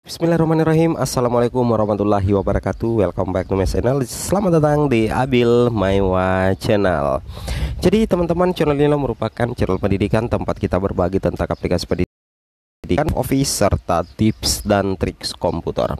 Bismillahirrahmanirrahim. Assalamualaikum warahmatullahi wabarakatuh. Welcome back to my channel. Selamat datang di Abil Maiwa Channel. Jadi teman-teman, channel ini merupakan channel pendidikan tempat kita berbagi tentang aplikasi pendidikan, Office, serta tips dan trik komputer.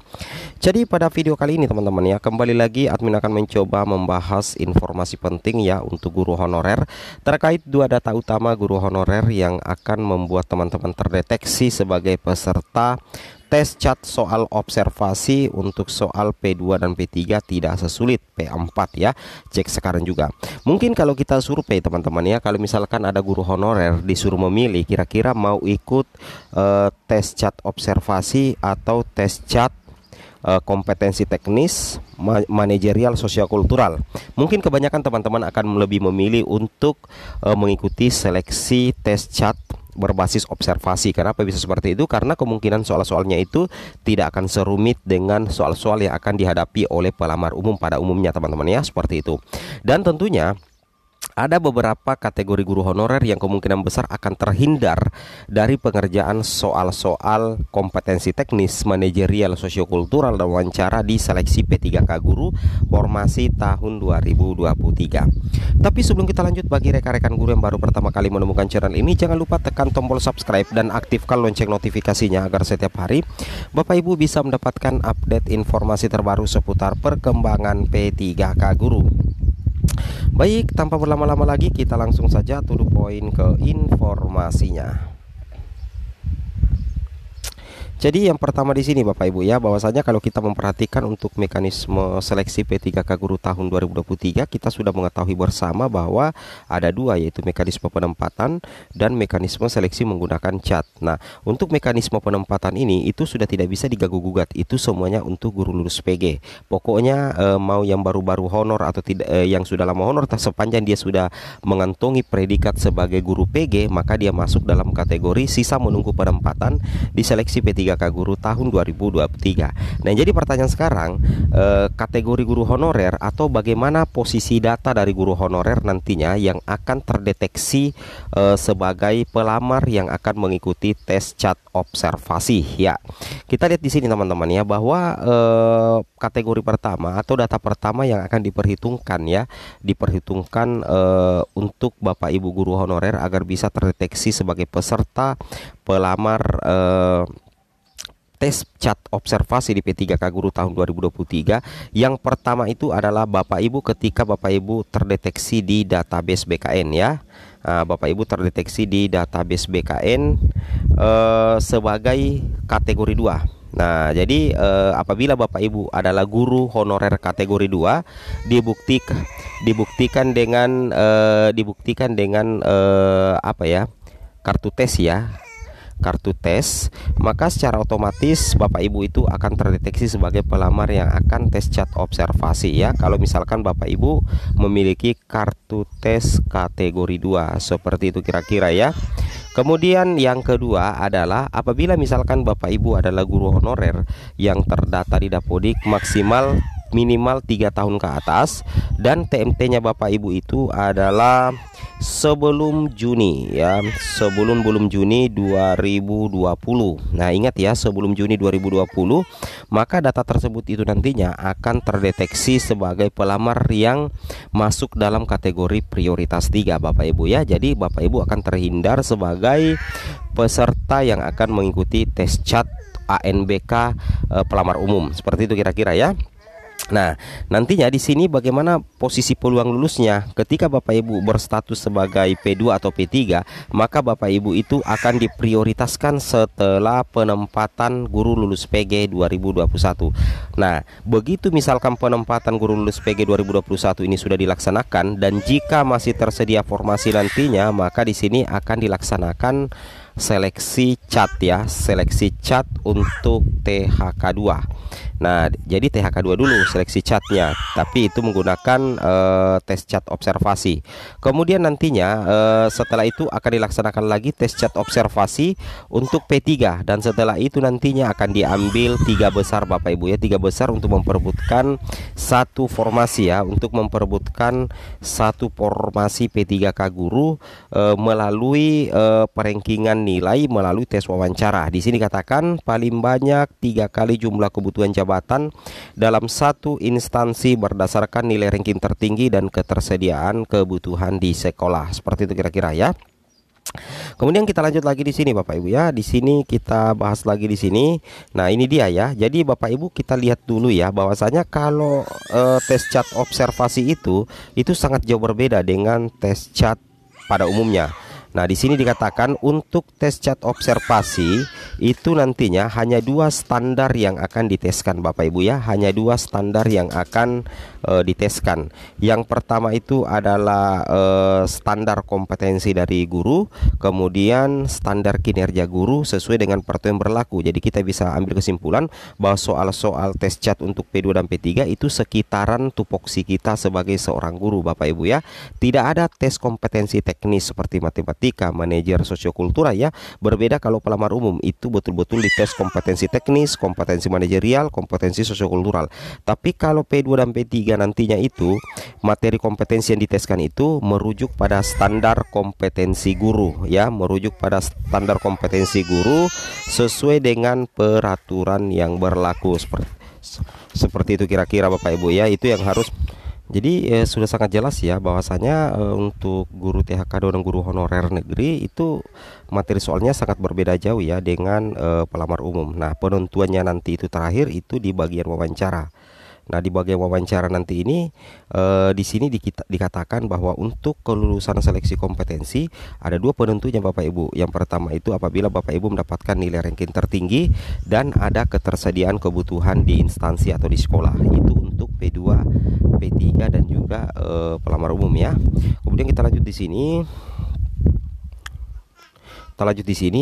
Jadi pada video kali ini teman-teman ya, kembali lagi admin akan mencoba membahas informasi penting ya untuk guru honorer terkait dua data utama guru honorer yang akan membuat teman-teman terdeteksi sebagai peserta tes cat soal observasi untuk soal P2 dan P3 tidak sesulit P4 ya. Cek sekarang juga. Mungkin kalau kita survei teman-teman ya, kalau misalkan ada guru honorer disuruh memilih kira-kira mau ikut tes cat observasi atau tes cat kompetensi teknis, manajerial, sosial-kultural. Mungkin kebanyakan teman-teman akan lebih memilih untuk mengikuti seleksi tes cat berbasis observasi. Kenapa bisa seperti itu? Karena kemungkinan soal-soalnya itu tidak akan serumit dengan soal-soal yang akan dihadapi oleh pelamar umum pada umumnya teman-teman ya, seperti itu. Dan tentunya ada beberapa kategori guru honorer yang kemungkinan besar akan terhindar dari pengerjaan soal-soal kompetensi teknis, manajerial, sosiokultural, dan wawancara di seleksi P3K Guru Formasi tahun 2023. Tapi sebelum kita lanjut, bagi rekan-rekan guru yang baru pertama kali menemukan channel ini, jangan lupa tekan tombol subscribe dan aktifkan lonceng notifikasinya agar setiap hari Bapak Ibu bisa mendapatkan update informasi terbaru seputar perkembangan P3K Guru. Baik, tanpa berlama-lama lagi kita langsung saja to the point ke informasinya. Jadi yang pertama di sini Bapak Ibu ya, bahwasanya kalau kita memperhatikan untuk mekanisme seleksi P3K Guru tahun 2023, kita sudah mengetahui bersama bahwa ada dua, yaitu mekanisme penempatan dan mekanisme seleksi menggunakan cat. Nah, untuk mekanisme penempatan ini itu sudah tidak bisa diganggu-gugat, itu semuanya untuk guru lulus PG. Pokoknya mau yang baru-baru honor atau tidak, yang sudah lama honor, sepanjang dia sudah mengantongi predikat sebagai guru PG, maka dia masuk dalam kategori sisa menunggu penempatan di seleksi P3K Guru tahun 2023. Nah, jadi pertanyaan sekarang, kategori guru honorer atau bagaimana posisi data dari guru honorer nantinya yang akan terdeteksi sebagai pelamar yang akan mengikuti tes cat observasi ya. Kita lihat di sini teman-teman ya, bahwa kategori pertama atau data pertama yang akan diperhitungkan ya, diperhitungkan untuk Bapak Ibu guru honorer agar bisa terdeteksi sebagai peserta pelamar tes cat observasi di P3K Guru tahun 2023. Yang pertama itu adalah Bapak Ibu ketika Bapak Ibu terdeteksi di database BKN ya. Bapak Ibu terdeteksi di database BKN sebagai kategori 2. Nah, jadi apabila Bapak Ibu adalah guru honorer kategori 2, dibuktikan dengan apa ya? Kartu tes ya. Kartu tes, maka secara otomatis Bapak Ibu itu akan terdeteksi sebagai pelamar yang akan tes cat observasi ya. Kalau misalkan Bapak Ibu memiliki kartu tes kategori 2, seperti itu kira-kira ya. Kemudian yang kedua adalah apabila misalkan Bapak Ibu adalah guru honorer yang terdata di Dapodik minimal 3 tahun ke atas, dan TMT-nya Bapak Ibu itu adalah sebelum Juni ya, sebelum Juni 2020. Nah, ingat ya, sebelum Juni 2020, maka data tersebut itu nantinya akan terdeteksi sebagai pelamar yang masuk dalam kategori prioritas 3 Bapak Ibu ya. Jadi Bapak Ibu akan terhindar sebagai peserta yang akan mengikuti tes cat ANBK pelamar umum. Seperti itu kira-kira ya. Nah, nantinya di sini bagaimana posisi peluang lulusnya ketika Bapak Ibu berstatus sebagai P2 atau P3, maka Bapak Ibu itu akan diprioritaskan setelah penempatan guru lulus PG 2021. Nah, begitu misalkan penempatan guru lulus PG 2021 ini sudah dilaksanakan, dan jika masih tersedia formasi nantinya, maka di sini akan dilaksanakan seleksi cat ya, seleksi cat untuk THK2. Nah, jadi THK 2 dulu seleksi catnya, tapi itu menggunakan tes cat observasi. Kemudian nantinya setelah itu akan dilaksanakan lagi tes cat observasi untuk P3, dan setelah itu nantinya akan diambil 3 besar Bapak Ibu ya, 3 besar untuk memperebutkan satu formasi ya, untuk memperebutkan satu formasi P3K guru melalui perengkingan nilai melalui tes wawancara. Di sini katakan paling banyak 3 kali jumlah kebutuhan jabatan dalam satu instansi berdasarkan nilai ranking tertinggi dan ketersediaan kebutuhan di sekolah. Seperti itu kira-kira ya. Kemudian kita lanjut lagi di sini Bapak Ibu ya. Di sini kita bahas lagi di sini. Nah, ini dia ya. Jadi Bapak Ibu kita lihat dulu ya, bahwasanya kalau tes cat observasi itu sangat jauh berbeda dengan tes cat pada umumnya. Nah, di sini dikatakan untuk tes cat observasi itu nantinya hanya 2 standar yang akan diteskan Bapak Ibu ya, hanya 2 standar yang akan diteskan. Yang pertama itu adalah standar kompetensi dari guru, kemudian standar kinerja guru sesuai dengan peraturan berlaku. Jadi kita bisa ambil kesimpulan bahwa soal-soal tes cat untuk P2 dan P3 itu sekitaran tupoksi kita sebagai seorang guru Bapak Ibu ya. Tidak ada tes kompetensi teknis seperti matematika, manajer, sosiokultura ya. Berbeda kalau pelamar umum itu betul-betul dites kompetensi teknis, kompetensi manajerial, kompetensi sosiokultural. Tapi kalau P2 dan P3 nantinya itu materi kompetensi yang diteskan itu merujuk pada standar kompetensi guru ya, merujuk pada standar kompetensi guru sesuai dengan peraturan yang berlaku. Seperti itu kira-kira Bapak Ibu ya, itu yang harus. Jadi sudah sangat jelas ya bahwasanya untuk guru THK dan guru honorer negeri itu materi soalnya sangat berbeda jauh ya dengan pelamar umum. Nah, penentuannya nanti itu terakhir itu di bagian wawancara. Nah, di bagian wawancara nanti ini di sini dikatakan bahwa untuk kelulusan seleksi kompetensi ada 2 penentunya Bapak Ibu. Yang pertama itu apabila Bapak Ibu mendapatkan nilai ranking tertinggi dan ada ketersediaan kebutuhan di instansi atau di sekolah. Itu untuk P2, P3 dan juga pelamar umum ya. Kemudian kita lanjut di sini.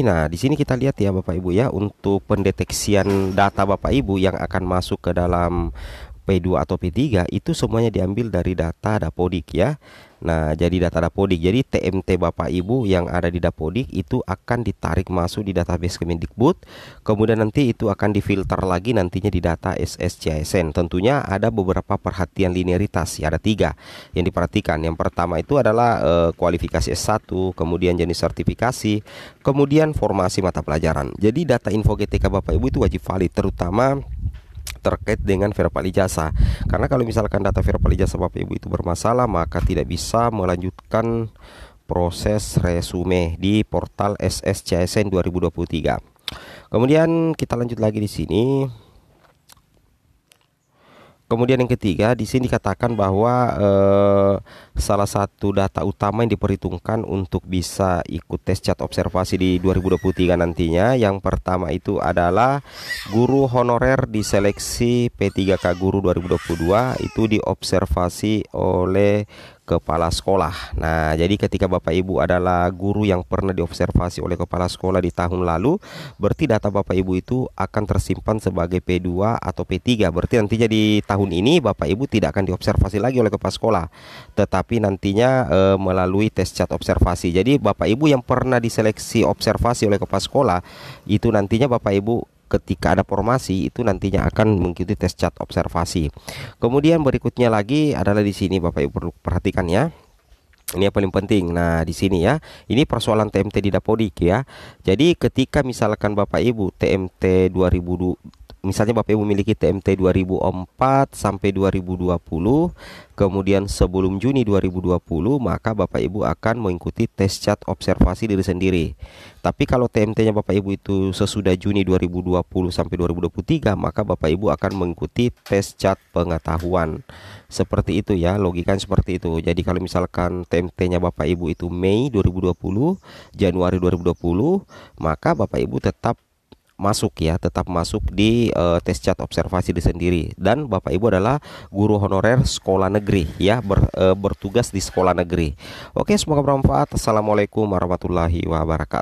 Nah, di sini kita lihat ya Bapak Ibu ya, untuk pendeteksian data Bapak Ibu yang akan masuk ke dalam P2 atau P3 itu semuanya diambil dari data Dapodik ya. Nah, jadi data Dapodik. Jadi TMT Bapak Ibu yang ada di Dapodik itu akan ditarik masuk di database Kemendikbud. Kemudian nanti itu akan difilter lagi nantinya di data SSCASN. Tentunya ada beberapa perhatian linearitas ya, ada 3 yang diperhatikan. Yang pertama itu adalah kualifikasi S1, kemudian jenis sertifikasi, kemudian formasi mata pelajaran. Jadi data info GTK Bapak Ibu itu wajib valid, terutama terkait dengan verbal ijazah. Karena kalau misalkan data verbal ijazah Bapak Ibu itu bermasalah, maka tidak bisa melanjutkan proses resume di portal SSCASN 2023. Kemudian kita lanjut lagi di sini. Kemudian yang ketiga di sini dikatakan bahwa salah satu data utama yang diperhitungkan untuk bisa ikut tes cat observasi di 2023 nantinya, yang pertama itu adalah guru honorer diseleksi P3K guru 2022 itu diobservasi oleh kepala sekolah. Nah, jadi ketika Bapak Ibu adalah guru yang pernah diobservasi oleh kepala sekolah di tahun lalu, berarti data Bapak Ibu itu akan tersimpan sebagai P2 atau P3. Berarti nantinya di tahun ini Bapak Ibu tidak akan diobservasi lagi oleh kepala sekolah, tetapi nantinya melalui tes cat observasi. Jadi Bapak Ibu yang pernah diseleksi observasi oleh kepala sekolah itu nantinya Bapak Ibu ketika ada formasi itu nantinya akan mengikuti tes cat observasi. Kemudian berikutnya lagi adalah di sini Bapak Ibu perlu perhatikan ya. Ini yang paling penting. Nah, di sini ya, ini persoalan TMT di Dapodik ya. Jadi ketika misalkan Bapak Ibu TMT 2000, misalnya Bapak Ibu memiliki TMT 2004 sampai 2020, kemudian sebelum Juni 2020, maka Bapak Ibu akan mengikuti tes cat observasi diri sendiri. Tapi kalau TMT-nya Bapak Ibu itu sesudah Juni 2020 sampai 2023, maka Bapak Ibu akan mengikuti tes cat pengetahuan. Seperti itu ya, logikanya seperti itu. Jadi kalau misalkan TMT-nya Bapak Ibu itu Mei 2020, Januari 2020, maka Bapak Ibu tetap masuk ya, tetap masuk di tes cat observasi di sendiri. Dan Bapak Ibu adalah guru honorer sekolah negeri ya, bertugas di sekolah negeri. Oke, semoga bermanfaat. Assalamualaikum warahmatullahi wabarakatuh.